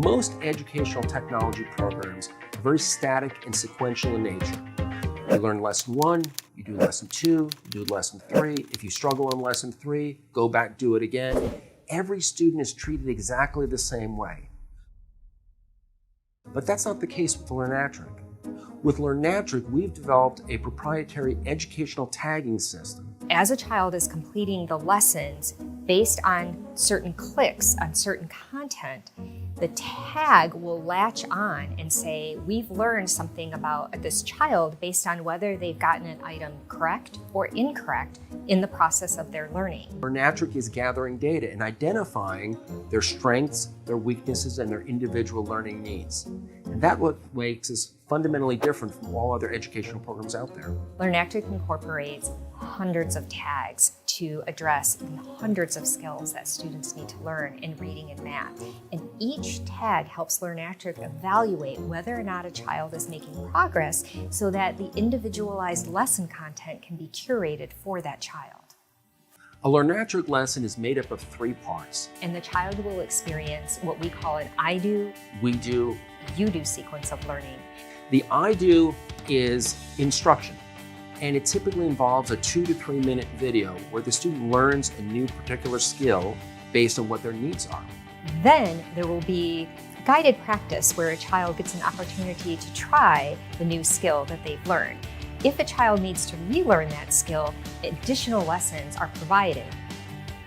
Most educational technology programs are very static and sequential in nature. You learn lesson 1, you do lesson 2, you do lesson 3. If you struggle on lesson 3, go back, do it again. Every student is treated exactly the same way. But that's not the case with Learnatric. With Learnatric, we've developed a proprietary educational tagging system. As a child is completing the lessons based on certain clicks on certain content, the tag will latch on and say, we've learned something about this child based on whether they've gotten an item correct or incorrect in the process of their learning. Learnatric is gathering data and identifying their strengths, their weaknesses, and their individual learning needs. And that's what makes us fundamentally different from all other educational programs out there. Learnatric incorporates hundreds of tags to address the hundreds of skills that students need to learn in reading and math. And each tag helps Learnatric evaluate whether or not a child is making progress so that the individualized lesson content can be curated for that child. A Learnatric lesson is made up of 3 parts. And the child will experience what we call an I do, We do, you do sequence of learning. The I do is instruction, and it typically involves a 2 to 3 minute video where the student learns a new particular skill based on what their needs are. Then there will be guided practice where a child gets an opportunity to try the new skill that they've learned. If a child needs to relearn that skill, additional lessons are provided.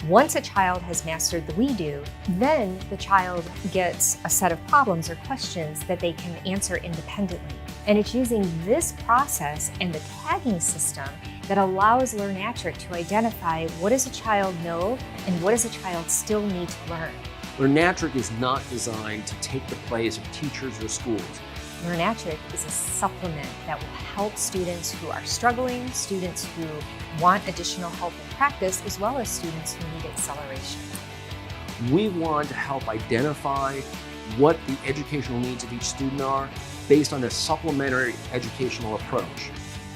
Once a child has mastered the we do, then the child gets a set of problems or questions that they can answer independently. And it's using this process and the tagging system that allows Learnatric to identify what does a child know and what does a child still need to learn. Learnatric is not designed to take the place of teachers or schools. Learnatric is a supplement that will help students who are struggling, students who want additional help and practice, as well as students who need acceleration. We want to help identify what the educational needs of each student are based on a supplementary educational approach.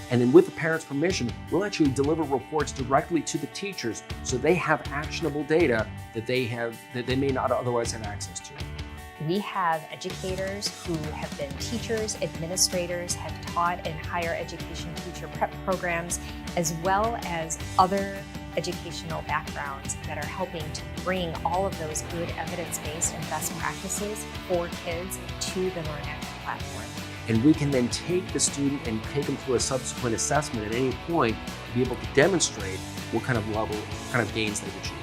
And then with the parents' permission, we'll actually deliver reports directly to the teachers so they have actionable data that they may not otherwise have access to. We have educators who have been teachers, administrators, have taught in higher education teacher prep programs, as well as other educational backgrounds that are helping to bring all of those good evidence-based and best practices for kids to the Learnatric platform. And we can then take the student and take them through a subsequent assessment at any point to be able to demonstrate what kind of gains they've achieved.